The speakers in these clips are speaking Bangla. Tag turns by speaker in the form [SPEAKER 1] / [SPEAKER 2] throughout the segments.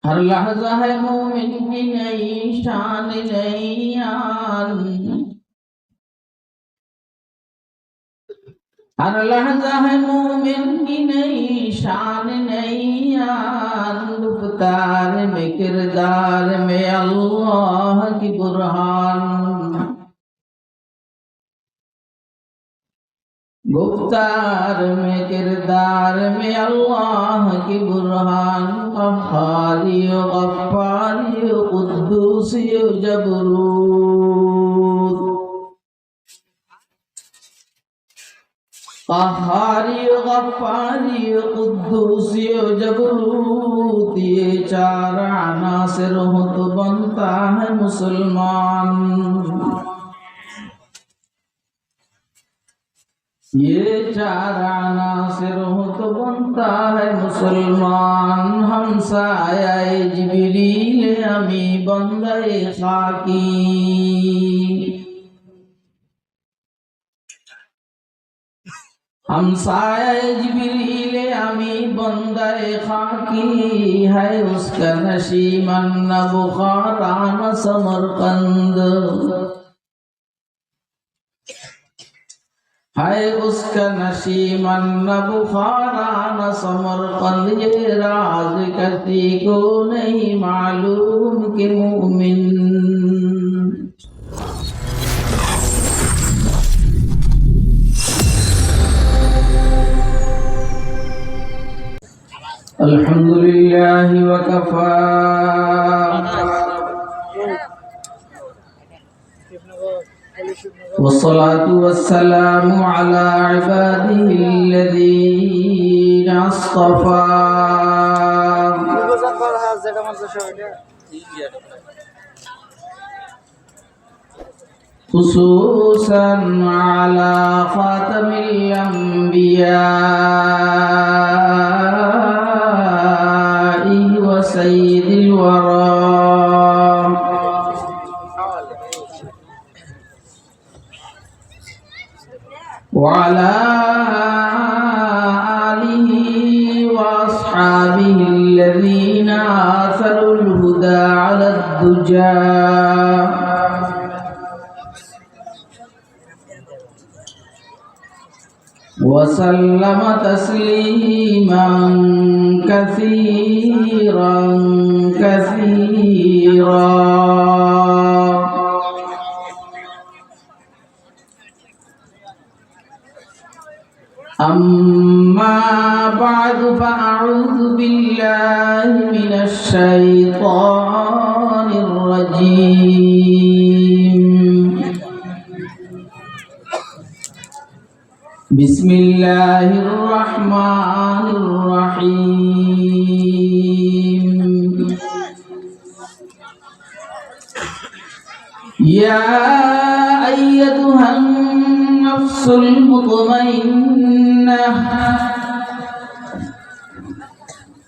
[SPEAKER 1] हर लहजा है मोमिन की नई शान नई आन, हर लहजा है मोमिन की नई शान नई आन। गुफ्तार में किरदार में अल्लाह की बुरहान, गुफ्तार में किरदार में अल्लाह की बुरहान। क़हारी गफ़्फ़ारी क़ुद्दूसी जबरूत, क़हारी गफ़्फ़ारी क़ुद्दूसी जबरूत, ये चार अनासिर हो तो बनता है मुसलमान। ये चार अनासिर हो तो बनता है मुसलमान। हम साया जिब्रील अमी बंदे खाकी, हम साया जिब्रील अमी बंदे खाकी, है उसका नशीमन न बुखारा न समरकंद, है उसका नशीमन न बुखारा न समरकंद। ये राज किसी को नहीं मालूम कि मुमिन अल्हम्दुलिल्लाह वकफा वस्सलातु वस्सलामु अला इबादिहिल्लज़ीना अस्तफ़ा, खुसूसन अला ख़ातमिल अंबिया व सय्यिदिल वरा, وعلى آله وأصحابه الذين آثروا الهدى على الدجى، وسلم تسليما كثيرا كثيرا. أما بعد فأعوذ بالله من الشيطان الرجيم. بسم الله الرحمن الرحيم. يا أيتها النفس المطمئنة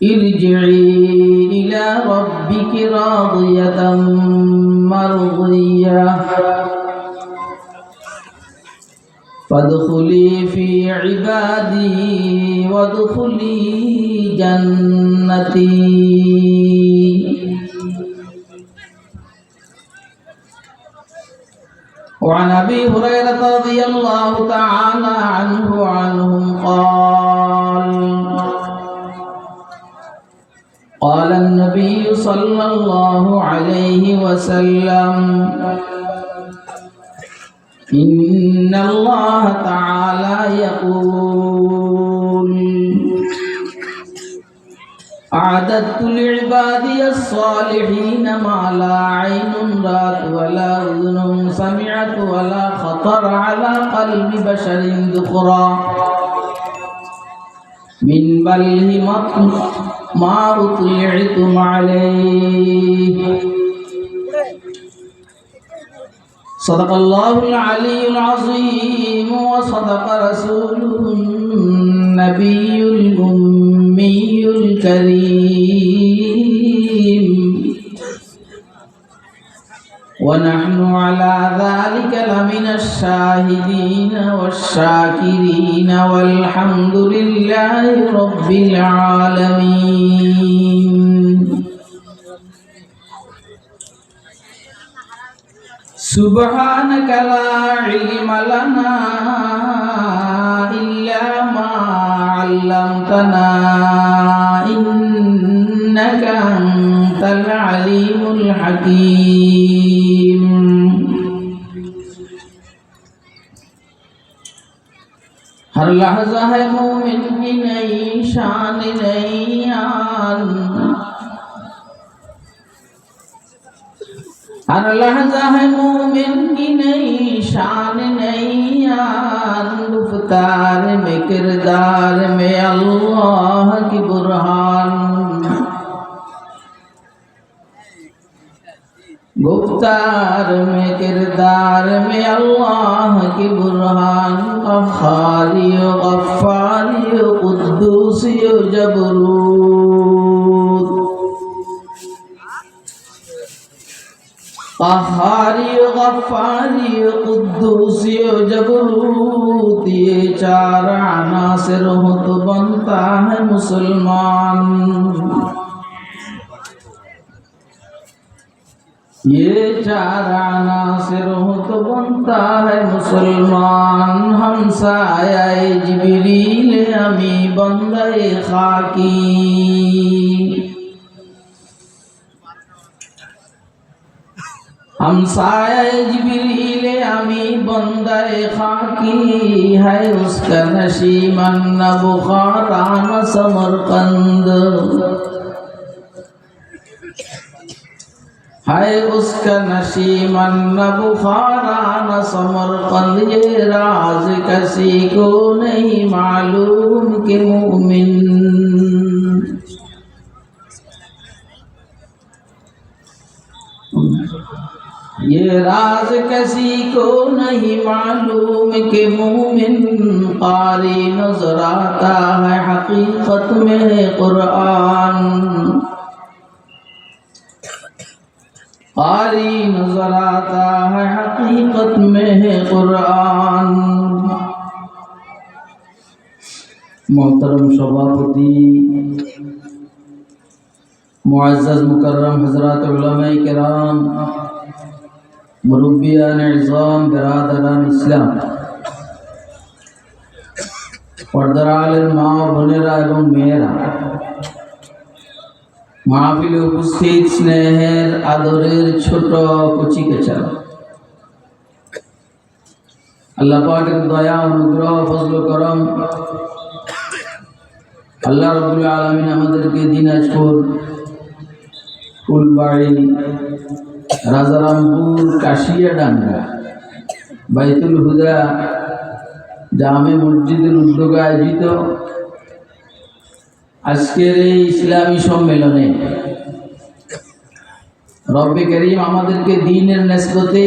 [SPEAKER 1] ارجعي إلى ربك راضية مرضية فادخلي في عبادي وادخلي جنتي. وعن أبي هريرة رضي الله تعالى عنه وعنهم قال النبي صلى الله عليه وسلم إن الله تعالى يقول أعددت لعبادي الصالحين ما لا عين رأت ولا أذن سمعت ولا خطر على قلب بشر ذكرا من بلهم ما أطلعتم عليه. صدق الله العلي العظيم وصدق رسوله النبي الأمي الكريم، ونحن على ذلك لمن الشاهدين والشاكرين والحمد لله رب العالمين. سبحانك لا علم لنا إلا ما علمتنا إنك أنت العليم الحكيم हर लहजा है मोमिन की नई शान नई आन हर लहजा है मोमिन की नई शान नई आन गुफ्तार में किरदार में अल्लाह की बुरहान गुफ्तार में किरदार में अल्लाह की बुरहान क़हारी ग़फ़्फ़ारी क़ुद्दूसी जबरूत क़हारी ग़फ़्फ़ारी क़ुद्दूसी जबरूत ये चार अनासिर हो तो बनता है मुसलमान ये चार अनासिर हो तो बनता है मुसलमान हम साये जिब्रील अमी बंदे खाकी हम साये जिब्रील अमी बंदे खाकी है उसका नशीमन न बुखारा न समरकंद है उसका नशीमन न बुखारा न समरकंद ये राज किसी को नहीं मालूम कि मोमिन ये राज किसी को नहीं मालूम कि मोमिन कारी नजर आता है हकीकत में कुरान कारी नजर आता है हकीकत में है कुरान मोहतरम सभापति मुअज़्ज़ज़ मुकर्रम हज़रात उलमाए किराम मुरब्बियान इज़ाम बिरादरान इस्लाम पर्दार आलेम मा बोनेरा एवं मेয়েরা মাহফিলে উপস্থিত স্নেহের আদরের ছোট কচিকাচারা আল্লাহ পাকের দয়া অনুগ্রহ ফজল করম আল্লাহ রাব্বুল আলামিন আমাদেরকে দিনাজপুর ফুলবাড়ি রাজারামপুর কাশিয়াডাঙ্গা বাইতুল হুদা জামে মসজিদের উদ্যোগে আয়োজিত আজকের এই ইসলামী সম্মেলনে রব্বে করিম আমাদেরকে দ্বীনের নিসবতে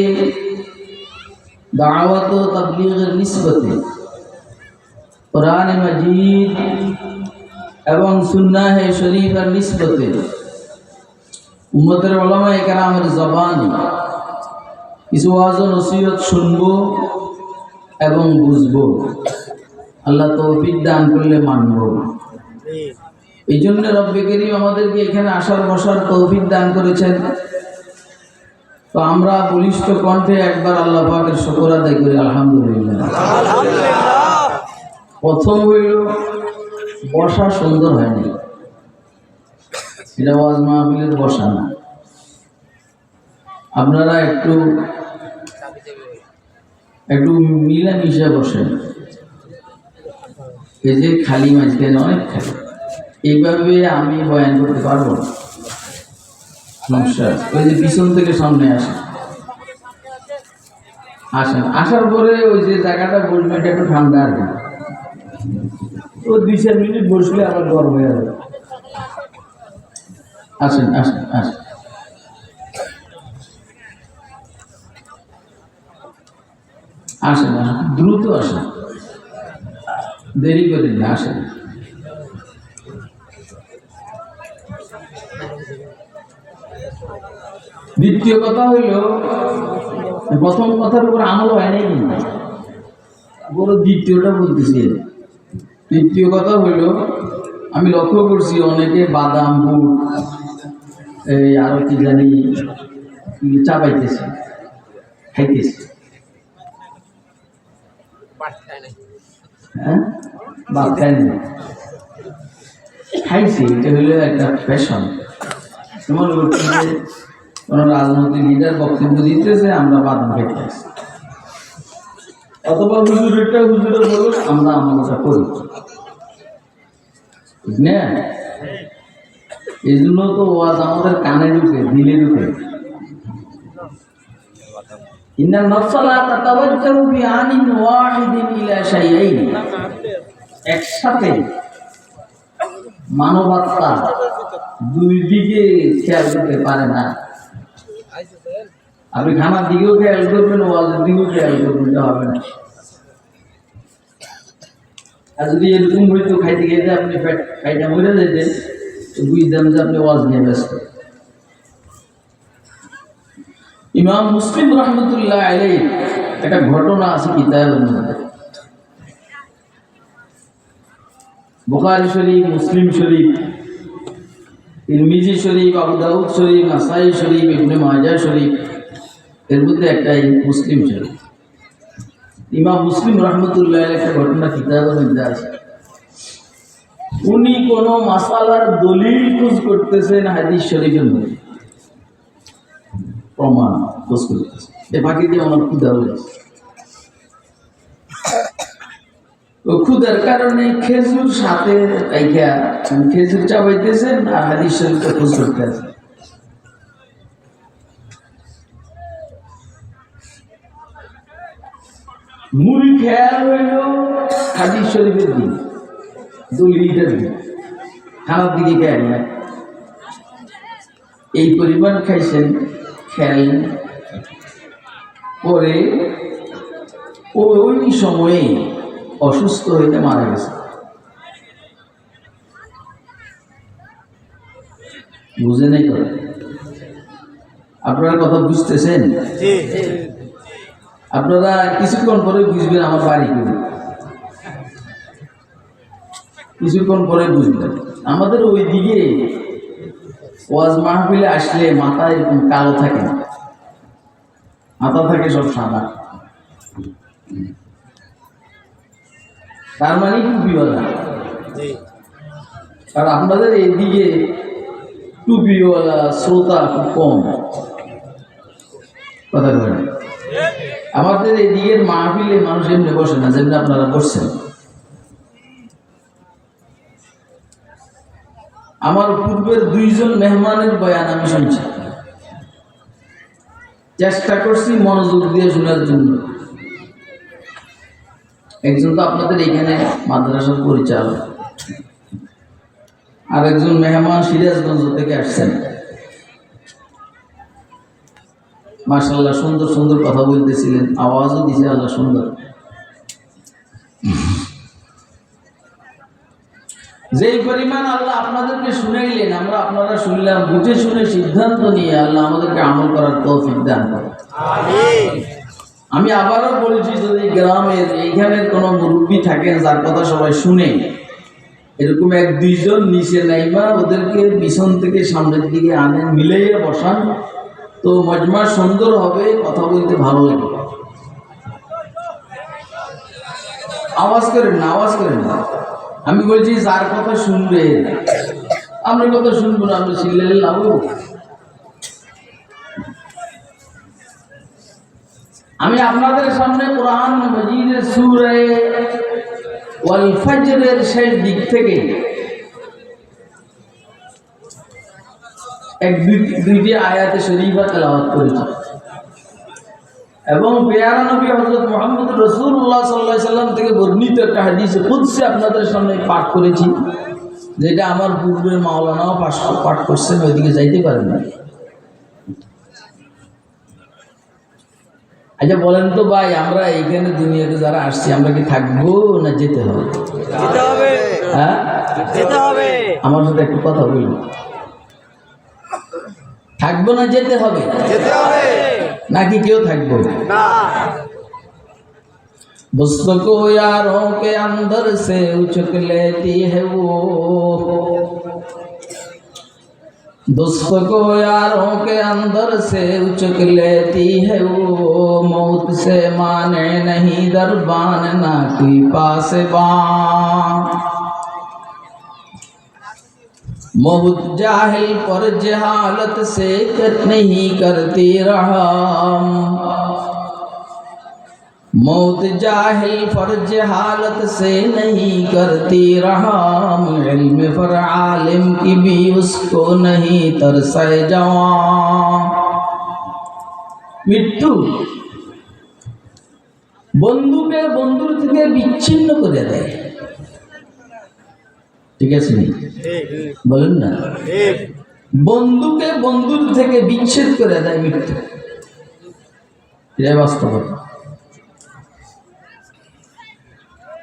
[SPEAKER 1] দাওয়াত ও তাবলীগের নিসবতে কোরআন মাজিদ এবং সুন্নাহ শরীফের নিসবতে উম্মতের উলামায়ে কেরামের জবানে কিছু ওয়াজ ও নসিহত শুনবো এবং বুঝবো আল্লাহ তৌফিক দান করলে মানবো এই জন্য রব্বে করিম আমাদেরকে এখানে আসার বসার তৌফিক দান করেছেন তো আমরা বলিষ্ঠ কণ্ঠে একবার আল্লাহ পাকের শুকর আদায় করি আলহামদুলিল্লাহ প্রথম হইল বসা সুন্দর হয়নি এটা ওয়াজ মাহফিলের বসা না আপনারা একটু মিলামিশা বসেন এই যে খালি মাঝখানে অনেক খালি এইভাবে আমি বয়ান করতে পারবো না সমস্যা ওই যে পিছন থেকে সামনে আসেন আসার পরে ওই যে জায়গাটা বসবে এটা একটু ঠান্ডা আর কি ও 2-4 মিনিট বসলে আবার গরম হয়ে যাবে আসেন আসেন আসেন আসেন আসেন দ্রুত আসেন দেরি করেন না আসেন দ্বিতীয় কথা হইল প্রথম কথার উপর আমল হয় নাই কিন্তু বড় দ্বিতীয়টা বলতেছি দ্বিতীয় কথা হইল আমি লক্ষ্য করছি অনেকে বাদাম বুট এই আরো কি জানি চাবাইতেছে খাইতেছি, হ্যাঁ ভাত খাই না, খাইছি। এটা হইলো একটা ফ্যাশন। মনে করছি যে কোনো রাজনৈতিক লিডার বক্তব্য দিতেছে, আমরা বাদাম খাইতে আসি, অথবা হুজুরে বলুন, আমরা আমলটা করি, ঠিক না? এই জন্য তো ওয়াজ আমাদের কানে ঢুকে, দিলে ঢুকে। ইন্নাল মাসআলাতা তাওয়াজ্জাহু বিআনিন ওয়াহিদিন ইলা শাইআইন, একসাথে মানবাত্মা দুই দিকে খেয়াল করতে পারে না। আপনি খানার দিকেও খেয়াল করবেন, ওয়াজের দিকেও খেয়াল করবেন, হবে না। আর যদি এরকম হইতো খাইতে খেতে আপনি খাইটা মরে যেতেন, তো বুঝতাম যে আপনি ওয়াজ নিয়ে ব্যস্ত। ইমাম মুসলিম রহমতুল্লাহ আলাইহি একটা ঘটনা আছে কিতাবের মধ্যে, বুখারী শরীফ, মুসলিম শরীফ, তিরমিজি শরীফ, আবু দাউদ শরীফ, নাসাই শরীফ, ইবনে মাজাহ শরীফ, এর মধ্যে একটাই মুসলিম শরীফ। ইমাম মুসলিম রহমতুল্লাহ আলাইহি একটা ঘটনা কিতাবের মধ্যে আছে। উনি কোনো মাসালার দলিল খোঁজ করতেছেন হাদিস শরীফের মধ্যে, প্রমাণ খোঁজ করতেছেন। এ বাকি দিয়ে আমার ক্ষুধা হয়েছে, ও ক্ষুধার কারণে খেজুর সাথে খেজুর চাবাইতেছেন আর হাদিস শরীফটা খোঁজ করতে আছে। মুড়ি খেয়াল হইল হাদিস শরীফের দিন, দলিলটার দিন, খানার দিকে খেয়াল নাই। এই পরিমাণ খাইছেন, খেয়াল পরে ওই সময়ে অসুস্থ হইতে মারা গেছে। বুঝে নাই করে? আপনারা কথা বুঝতেছেন? আপনারা কিছুক্ষণ পরে বুঝবেন আমার বাড়ি করে, কিছুক্ষণ পরে বুঝবেন। আমাদের ওই দিকে ওয়াজ মাহফিলে আসলে মাথা এরকম কালো থাকে না, মাথা থাকে সব সাদা। তার মানে টুপিওয়ালা। আর আপনাদের এইদিকে টুপিওয়ালা শ্রোতা খুব কম, কথা বলেন। আমাদের এই দিকের মাহফিলে মানুষ এমনি বসে না যেমনি আপনারা বসছেন। আমার পূর্বের দুইজন মেহমানের বয়ান আমি শুনছি, চেষ্টা করছি মনোযোগ দিয়ে শোনার জন্য। একজন তো আপনাদের এখানে মাদ্রাসার পরিচালক, আর একজন মেহমান সিরাজগঞ্জ থেকে আসছেন। মাশাআল্লাহ সুন্দর সুন্দর কথা বলতেছিলেন, আওয়াজও দিছে আল্লাহ সুন্দর। যেই পরিমাণ আল্লাহ আপনাদেরকে শুনাইলেন, আপনারা শুনলাম, বুঝে শুনে সিদ্ধান্ত নিয়ে আল্লাহ আমাদেরকে আমল করার তৌফিক দান করেন। আমি আবারও বলছি, যদি গ্রামের এইখানের কোনো মুরব্বী থাকেন যার কথা সবাই শুনে, এরকম এক দুইজন নিচে নাইবা ওদেরকে পিছন থেকে সামনের দিকে আনেন, মিলাইয়া বসান, তো মজমা সুন্দর হবে, কথা বলতে ভালো লাগে। আওয়াজ করেন না, আওয়াজ করেন না। আমি বলছি যার কথা শুনবে, আমরা কথা শুনবো না, আমরা সিলেলে লাভ। আমি আপনাদের সামনে কোরআন মাজিদের সূরা ওয়াল ফজরের শেষ দিক থেকে দুইটি আয়াতে শরীফা তেলাওয়াত করেছি, এবং পেয়ারা নবী হযরত মুহাম্মদ রাসূলুল্লাহ সাল্লাল্লাহু আলাইহি সাল্লাম থেকে বর্ণিত একটা হাদিসে কুদসি আপনাদের সামনে পাঠ করেছি, যেটা আমার পূর্বের মাওলানাও পাঠ করছেন, ওইদিকে যাইতে পারেন না। আচ্ছা বলেন তো ভাই, আমরা এইখানে দুনিয়াতে যারা আসছি, আমরা কি থাকবো না যেতে হবে? যেতে হবে। হ্যাঁ যেতে হবে। আমার সাথে একটু কথা বলুন, থাকবো না যেতে হবে? যেতে হবে। नाकि क्यों थकबो ना। बुस्सों को यारों के अंदर से उचक लेती है वो, दोस्त को यारों के अंदर से उचक लेती है वो, मौत से माने नहीं दरबान ना कोई पासबान। मौत जाहिल पर जहालत से नहीं करती रहम, मौत जाहिल पर जहालत से नहीं करती रहम, इल्म पर आलिम की भी उसको नहीं तरसे जवान। मृत्यु বন্ধুকে বন্ধুর থেকে বিচ্ছিন্ন করে দেয়, ঠিক আছে বলেন না? বন্ধুকে বন্ধুর থেকে বিচ্ছেদ করে দেয় মৃত্যু, এটা বাস্তবতা।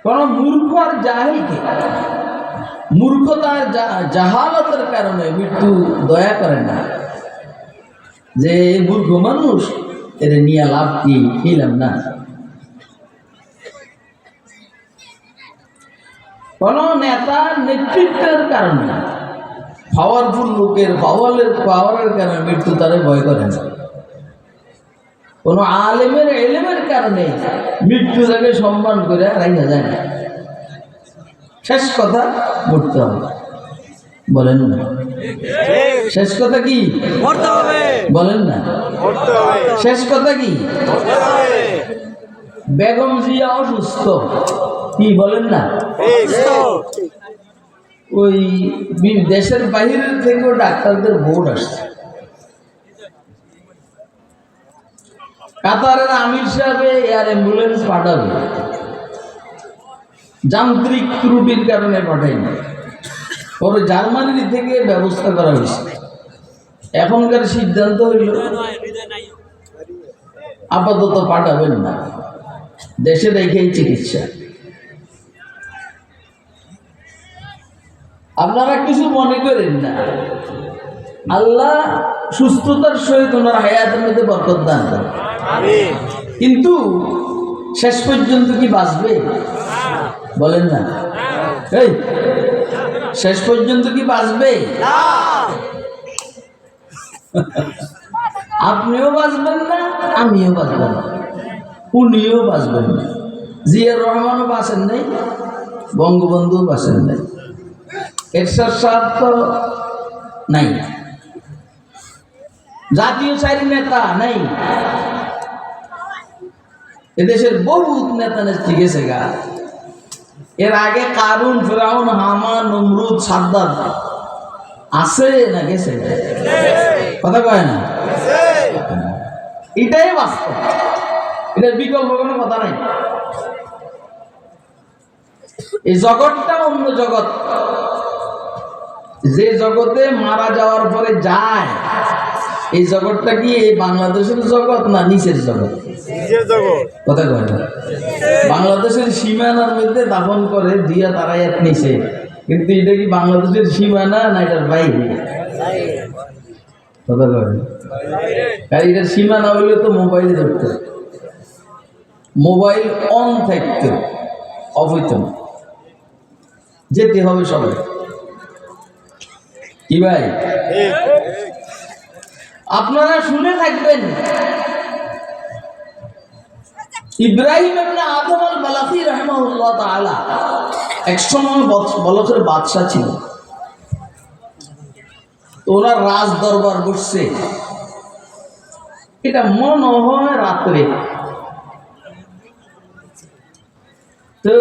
[SPEAKER 1] কোন মূর্খ আর জাহিলকে মূর্খতার জাহালতের কারণে মৃত্যু দয়া করে না, যে মূর্খ মানুষ এর নিয়ে লাভ কি খেলাম না। কোন নেতার নেতৃত্বের কারণে পাওয়ারফুল লোকের পাওয়ারের কারণে মৃত্যু তারে ভয় করে না। কোন আলেমের এলেমের কারণে মৃত্যু তাকে সম্মান করে রাখা যায় না। শেষ কথা মরতে হবে, বলেন না? শেষ কথা কি বলেন না? শেষ কথা কি? বেগম জিয়া অসুস্থ, কি বলেন না? ওই দেশের বাহিরের থেকেও ডাক্তারদের ভোট আসছে। কাতারের আমির সাহেবে এয়ার অ্যাম্বুলেন্স পাঠাবে, যান্ত্রিক ত্রুটির কারণে পাঠায়নি, পরে জার্মানি থেকে ব্যবস্থা করা হয়েছে। এখনকার সিদ্ধান্ত হইল আপাতত পাঠাবেন না, দেশে রেখেই চিকিৎসা। আপনারা কিছু মনে করেন না, আল্লাহ সুস্থতার সহিত ওনার হায়াতের মধ্যে বরকত দান করেন, কিন্তু শেষ পর্যন্ত কি বাঁচবে বলেন না? এই শেষ পর্যন্ত কি বাঁচবে? আপনিও বাঁচবেন না, আমিও বাঁচবেন না, উনিও বাঁচবেন না, জিয়াউর রহমানও বাঁচেন নাই, বঙ্গবন্ধুও বাঁচেন নাই, এরশাদ সাহেব তো নাই, জাতীয় চারি নেতা নাই, এদেশের বহুত নেতা নেত্রী গেছে গা। এর আগে কারুন, ফিরাউন, হামান, নমরুদ, সাদ্দাত আছে না গেছে? কথা কয় না? এটাই বাস্তব, এটার বিকল্প কোনো কথা নাই। এই জগৎটা অন্য জগৎ, যে জগতে মারা যাওয়ার পরে যায়, এই জগৎটা কি এই বাংলাদেশের জগৎ না নিচের জগৎ? কথা কয় না? বাংলাদেশের সীমানার মধ্যে দাফন করে দিয়া তারাই এক নিচে, কিন্তু এটা কি বাংলাদেশের সীমানা না এটার বাইরে? কথা কয় না? কারণ এটার সীমানা হইলে তো মোবাইলে ধরতে, মোবাইল অন থাকতে, অফ হইত না, যেতে হবে সবাই। কি ভাই, আপনারা শুনে থাকবেন, ইব্রাহিম ইবনে আদম আল বালাখি রাহিমাহুল্লাহ তাআলা একসময় বলকের বাদশা ছিল। তো ওনার রাজ দরবার বসছে, এটা মনে হয় রাত্রে। তো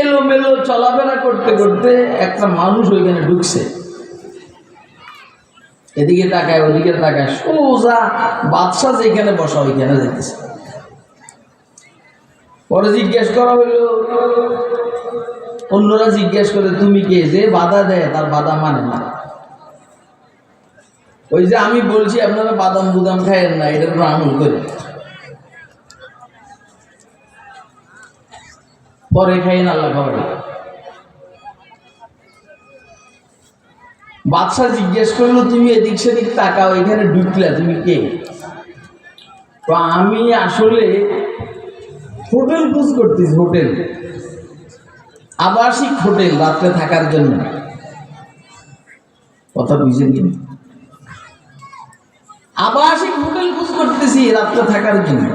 [SPEAKER 1] এলোমেলো চলাফেরা করতে করতে একটা মানুষ ওইখানে ঢুকছে, এদিকে তাকায় ওদিকে তাকায়, সোজা বাদশা যেখানে বসা ওইখানে যেতেছে। পরে জিজ্ঞেস করা হইল, অন্যরা জিজ্ঞেস করে তুমি কে? যে বাধা দেয় তার বাধা মানে না। ওই যে আমি বলছি আপনারা বাদাম বুদাম খায়েন না, এটার উপর আমল করে পরে খাইন, আল্লাহ খাবার। বাদশা জিজ্ঞেস করলো তুমি এদিক সেদিক তাকাও, এখানে ঢুকলা, তুমি কে? তো আমি আসলে হোটেল খোঁজ করতেছি, হোটেল, আবাসিক হোটেল রাত্রে থাকার জন্য। কথা বুঝে নিন। আবাসিক হোটেল খোঁজ করতেছি রাত্রে থাকার জন্য।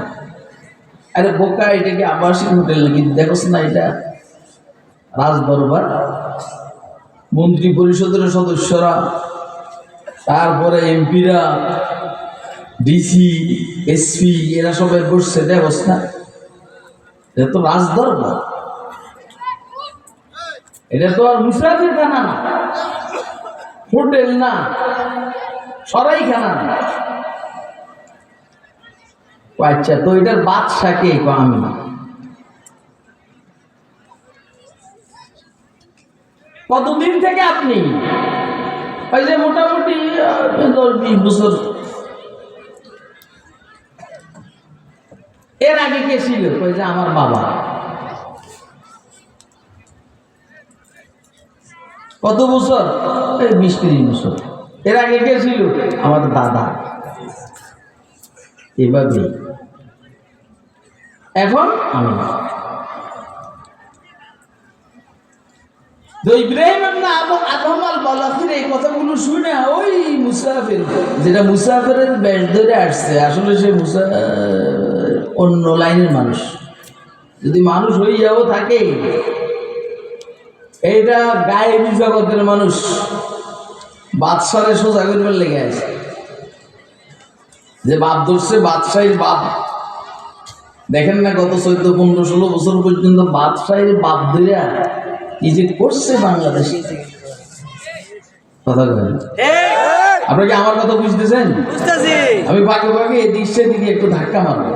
[SPEAKER 1] আরে বোকা, এটা কি আবাসিক হোটেল নাকি? দেখোস না এটা রাজ দরবার। মন্ত্রী পরিষদের সদস্যরা, তারপরে এমপিরা, ডিসি, এসপি, এরা সবাই বসছে, দেখোস না? এটা তো রাজ দরবার। এটা তো আর মুসাফির খানা না, হোটেল না, সরাই খানা না। আচ্ছা, তো এটার বাদশা কে? আমি। কতদিন থেকে আপনি? ওই যে মোটামুটি 10-20 বছর। এর আগে কে ছিল? ওই যে আমার বাবা। কত বছর? 20-30 বছর। এর আগে কে ছিল? আমার দাদা। এভাবে এখন আমি। ইব্রাহিম আদম আল বালাফির এই কথাগুলো শুনে ওই মুসাফির, যেটা মুসাফিরের বেশ ধরে আসছে, আসলে সে অন্য লাইনের মানুষ। যদি মানুষ হইয়াও থাকে, এইটা গায়েবী জগতের মানুষ, বাদশারে সোজা করবার লেগে আছে। যে বাপ ধরছে, বাদশাহীর বাপ। দেখেন না, গত 14-15-16 বছর পর্যন্ত বাদশাহীর বাপ ধরে কি যে করছে বাংলাদেশে। কথা বলেন, আপনারা কি আমার কথা বুঝতেছেন? আমি বাগে বাগে এদিক সেদিকে একটু ধাক্কা মারবো।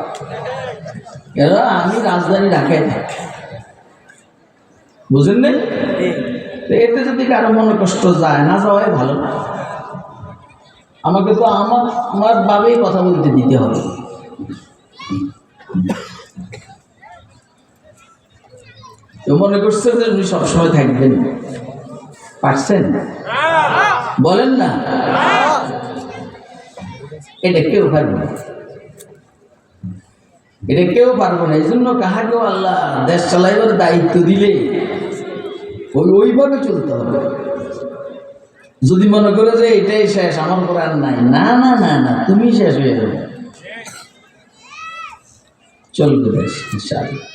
[SPEAKER 1] আমি রাজধানী ঢাকায় থাকি, বুঝেন না? এতে যদি কারো মনে কষ্ট যায়, না যাওয়াই ভালো। আমাকে তো আমার ভাবেই কথা বলতে দিতে হবে। তো মনে করছে যে উনি সবসময় থাকবেন, পারছেন? বলেন না, এটা কেউ পারবে না, এটা কেউ পারবো না। এই জন্য কাহাকেও আল্লাহ দেশ চালাইবার দায়িত্ব দিলে ওইভাবে চলতে হবে। যদি মনে করে যে এটাই শেষ, আমার পর আর নাই, না না না না, তুমি শেষ হয়ে যাবে, চলবে দেশ ইনশাআল্লাহ।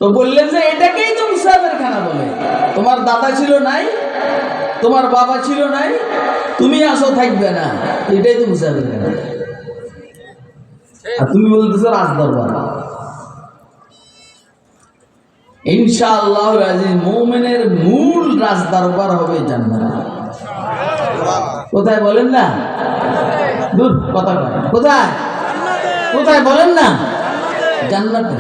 [SPEAKER 1] তো বললেন যে এটাকেই তো মুসাফির খানা বলে। তোমার দাদা ছিল নাই, তোমার বাবা ছিল নাই, তুমি আসো থাকবে না, এটাই তো মুসাফির খানা। আর তুমি বলতেছো রাজদরবার। ইনশাআল্লাহ আজিজ, মুমিনের মূল রাজদরবার হবে জান্নাত। কোথায় বলেন না? দূর কথা বলেন, কোথায় কোথায় বলেন না? জান্নাতে।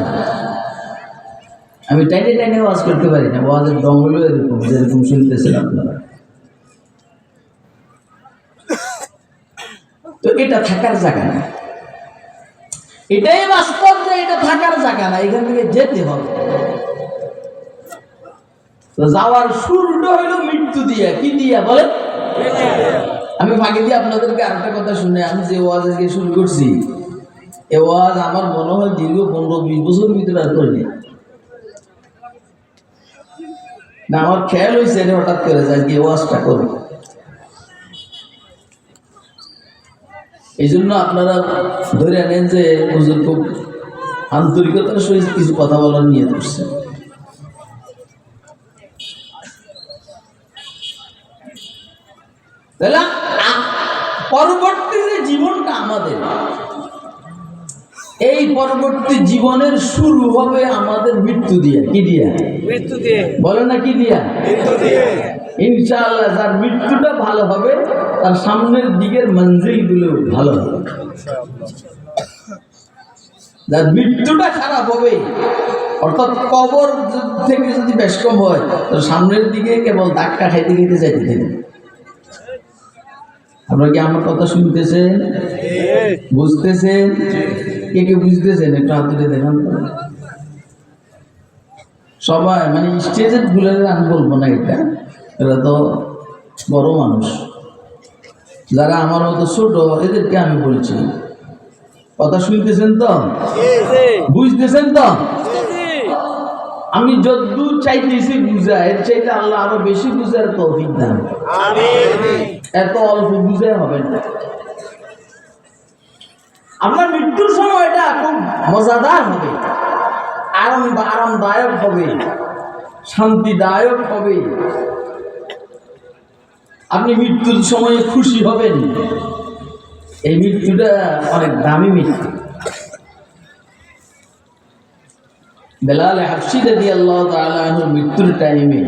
[SPEAKER 1] আমি টাইনে টাইনে ওয়াজ করতে পারি না, ওয়াজের ডঙ্গল এরকম যেরকম শুনতেছেন আপনারা। তো এটা থাকার জায়গা না, এটাই বাস্তব যে এটা থাকার জায়গা না, এখান থেকে যেতে হবে। তো যাওয়ার শুরুটা হইল মৃত্যু দিয়া। কি দিয়া বলেন? আমি ফাঁকি দিয়ে আপনাদেরকে আরেকটা কথা শুনে, আমি যে ওয়াজ আজকে শুরু করছি, এ ওয়াজ আমার মনে হয় দীর্ঘ 15-20 বছরের ভিতরে আর করিনি না। আমার খেয়াল হয়েছে হঠাৎ করে যায় কি ওয়াজটা করবো। এই জন্য আপনারা ধরে আনেন যে হুজুর খুব আন্তরিকতার সহিত কিছু কথা বলার নিয়ে করছে। পরবর্তী যে জীবনটা আমাদের, এই পরবর্তী জীবনের শুরু হবে আমাদের মৃত্যু দিয়ে। কি দিয়া? মৃত্যু দিয়ে। বলে না কি দিয়া? মৃত্যু দিয়ে। ইনশাআল্লাহ যার মৃত্যুটা ভালো হবে, তার সামনের দিকের মঞ্জিল গুলো ভালো হবে। যার মৃত্যুটা খারাপ হবে, অর্থাৎ কবর থেকে যদি বেশ কম হয়, তো সামনের দিকে কেবল ধাক্কা খাইতে খাইতে যাইতে থাকবে। আপনারা কি আমার কথা শুনতেছেন? বুঝতেছেন? কে কে বুঝতেছেন? একটু হাত তুলে দেখান তো সবাই। মানে স্টেজের গুলের আমি বলবো না, এরা তো বড় মানুষ। যারা আমার মতো ছোট, এদেরকে আমি বলছি, কথা শুনতেছেন তো? বুঝতেছেন তো? আমি যদ্দূর চাইতেছি বুঝা, এর চাইতে আল্লাহ আরো বেশি বুঝার তৌফিক দান। এত অল্প বুঝে হবে না। আপনার মৃত্যুর সময় এটা খুব মজাদার হবে, আরামদায়ক হবে, শান্তিদায়ক হবে। আপনি মৃত্যুর সময়ে খুশি হবেন। এই মৃত্যুটা অনেক দামি মৃত্যু। বেলাল হাবশী রাদিয়াল্লাহু তাআলা আনহুর মৃত্যুর টাইমে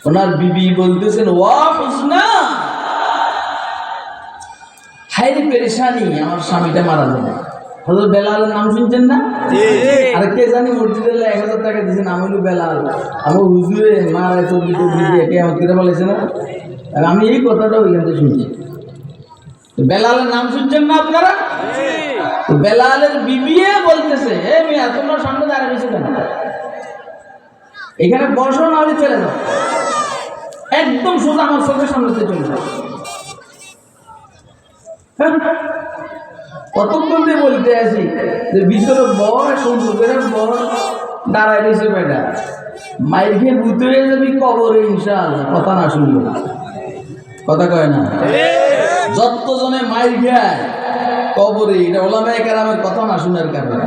[SPEAKER 1] ওনার বিবি বলতেছেন, ওয়া হুসনা, হায়রে পেরেশানি, আমার স্বামীটা মারা যাবে। হযরত বেলালের নাম শুনছেন না? আর কে জানি মসজিদে 1000 টাকা দিয়েছেন, আমি হলো বেলাল, আমার হুজুরে মারা চব্বিশ দিয়ে কেমন করে বলেছে না? আর আমি এই কথাটা ওইখান থেকে শুনছি। বেলালের নাম শুনছেন না আপনারা? বেলালের বিবিয়ে বলতেছে, এ মিয়া তোমার সামনে দাঁড়িয়ে রয়েছে কেন? এখানে বসো, না হলে চলে যাও, একদম সোজা আমার চোখের সামনে চলে যাও। কতক্ষণ দিয়ে বলতে আছি যে ভিতরে বর, সুন্দর বর দাঁড়ায় রয়েছে বেটা, মাইর খেয়ে ভূত হয়ে যাবি কবরে ইনশাআল্লাহ। কথা না শুনলো, কথা কয় না? যতজনে মাইর খায় কবরে, এটা ওলামায়ে কেরামের কথা না শোনার কারণে।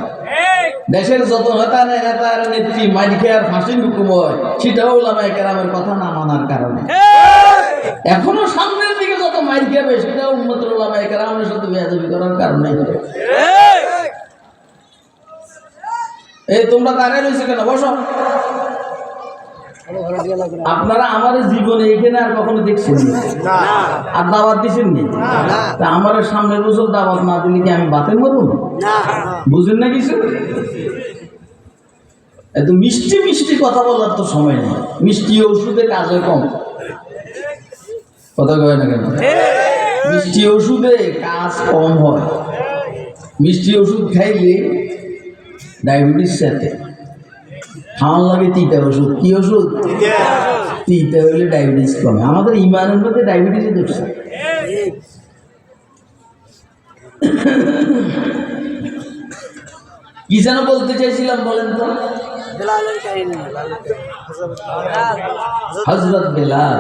[SPEAKER 1] দেশের যত নেতার নেত্রী মাইর খেয়ে আর ফাঁসির হুকুম হয়, সেটাও ওলামায়ে কেরামের কথা না মানার কারণে। এখনো সামনের দিকে যত মাইর খাবে, সেটাও উম্মতের ওলামায়ে কেরামের সাথে বেয়াদবি করার কারণে। এই তোমরা দাঁড়িয়ে রয়েছে কেন? বসো। আপনারা আমার জীবনে এখানে আর কখনো দেখছেন না, আর দাওয়াত দিচ্ছেন না। আমার সামনের বছর দাওয়াত না দিলে কি আমি বাতের মরুন? বুঝেন না কিছু? এত মিষ্টি মিষ্টি কথা বলার তো সময় নেই। মিষ্টি ওষুধে কাজে কম, কথা কয় না কেন? মিষ্টি ওষুধে কাজ কম হয়। মিষ্টি ওষুধ খাইলে ডায়াবেটিস সাথে খাওয়ান লাগে তিতা ওষুধ। কি ওষুধ? তিতা হইলে ডায়াবেটিস কমে। আমাদের ইমানের মধ্যে ডায়াবেটিসে ধরছে। কি যেন বলতে চাইছিলাম বলেন তো? হযরত বেলাল,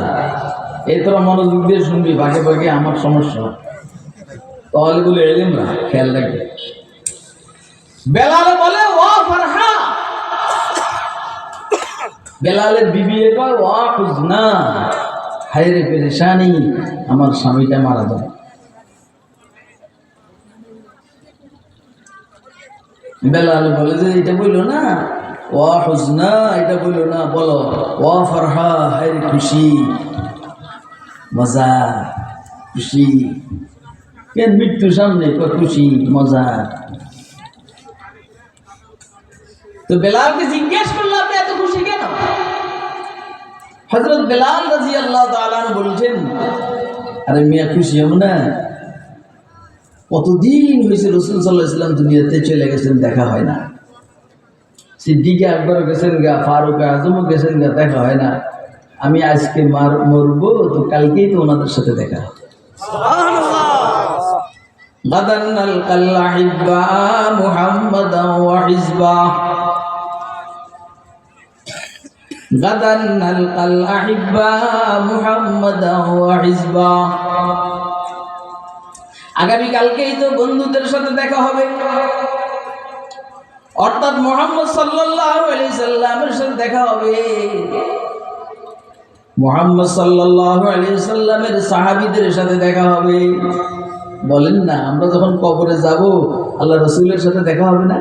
[SPEAKER 1] এই তোরা মনোযোগ দিয়ে শুনবি, ভাগে ভাগে আমার সমস্যা তাহলে বলে এলিম না, খেয়াল রাখবে। বেলাল বলে, ওয়া ফারহা, বেলালের বিবি কয়, ওয়া হুজনা, হায়রে পেরেশানি, আমার স্বামীটা মারা যাবে। বেলাল বলে যে এটা বললো না, ওয়া হুজনা এটা বললো না, বলো ওয়া ফারহা, হায়রে খুশি, মজা, খুশি। কেন মৃত্যুর সামনে খুশি মজা? তো বেলালকে জিজ্ঞেস করলো, আপনি এত খুশি কেন? হযরত বেলাল রাদিয়াল্লাহু তাআলা বলছেন, আরে মিয়া খুশি হব না? কতদিন হয়েছে রাসূল সাল্লাল্লাহু আলাইহি ওয়াসাল্লাম দুনিয়াতে চলে গেছেন, দেখা হয় না। সিদ্দিক আকবর গেছেন গা, ফারুক আজমও গেছেন গা, দেখা হয় না। আমি আজকে মরবো, তো কালকেই তো ওনাদের সাথে দেখা হবে। গাদান নালকাল আহিব্বা মুহাম্মাদান ওয়া হিজবা, গাদান নালকাল আহিব্বা মুহাম্মাদান ওয়া হিজবা। আগামী কালকেই তো বন্ধুদের সাথে দেখা হবে, অর্থাৎ মুহাম্মদ সাল্লাল্লাহু আলাইহি সাল্লামের সাথে দেখা হবে। মুহাম্মদ সাল্লাল্লাহু আলাইহি সাল্লামের সাহাবীদের সাথে দেখা হবে। বলেন না, আমরা যখন কবরে যাব আল্লাহ রাসূলের সাথে দেখা হবে না?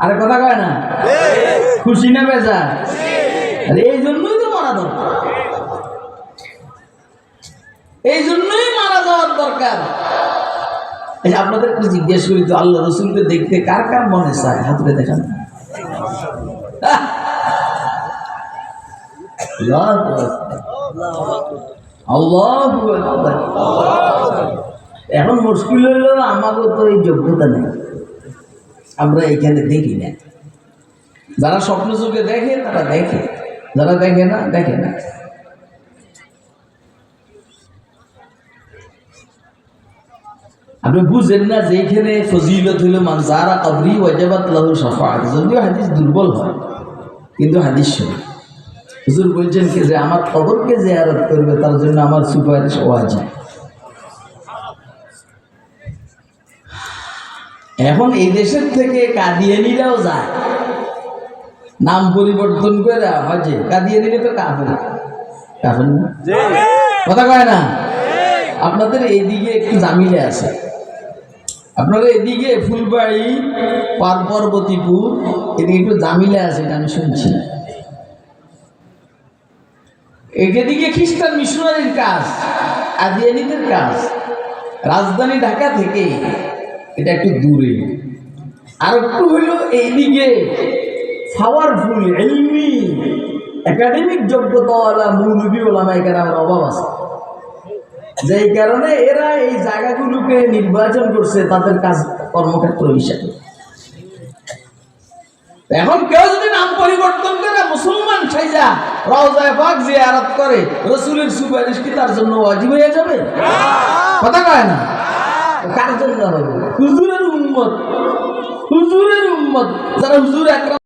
[SPEAKER 1] আরে কথা কয় না? খুশি না বেজার? আরে এই জন্যই তো মারা দরকার, এই জন্যই মারা যাওয়ার দরকার। আপনাদের একটু জিজ্ঞেস করি তো, আল্লাহ রাসূলকে দেখতে কার কার মনে চায়? হাতে দেখান। আল্লাহু আকবার। এখন মুশকিল হলো আমাদের তো এই যোগ্যতা নেই, আমরা এখানে দেখি না। যারা স্বপ্ন চোখে দেখে তারা দেখে, যারা দেখে না দেখে না। আপনি বুঝেন না যে এখানে ফজিলত হইল মান যারা কবরি ওয়াজাবাত লাহু শাফাআত, যদিও হাদিস দুর্বল হয়। কিন্তু হাদিস শরীফ হুজুর বলছেন কি যে আমার কবরকে জিয়ারত করবে তার জন্য আমার সুপারিশ ওয়াজিব। এখন এই দেশের থেকে কাদিয়ানিরাও যায়, নাম পরিবর্তন করে হজে। কাদিয়ানিরা তো কাফের, কাফের না? কথা কয় না? আপনাদের এইদিকে একটু জামিলে আছে, আপনারা এদিকে ফুলবাড়ি পার্বতীপুর এদিকে একটু জামিলে আছে, এটা আমি শুনছি। এদিকে খ্রিস্টান মিশনারির কাজ, কাদিয়ানীদের কাজ। রাজধানী ঢাকা থেকে এটা একটু দূরে, আর একটু হইল এইদিকে পাওয়ারফুল ইলমি একাডেমিক যোগ্যতাওয়ালা মৌলবী ওলামায়ে কেরামের অভাব আছে, যেই কারণে এরা এই জায়গাগুলোকে নির্বাচন করছে তাদের কাজ কর্মক্ষেত্র হিসাবে। এখন কেউ যদি নাম পরিবর্তন করে মুসলমান সাইজা রওজায়ে পাক জিয়ারত করে, রাসূলের সুপারিশ কি তার জন্য ওয়াজিব হয়ে যাবে? কথা কয় না? কার জন্য হবে? হুজুরের উম্মত, হুজুরের উম্মত যারা হুজুর আকরাম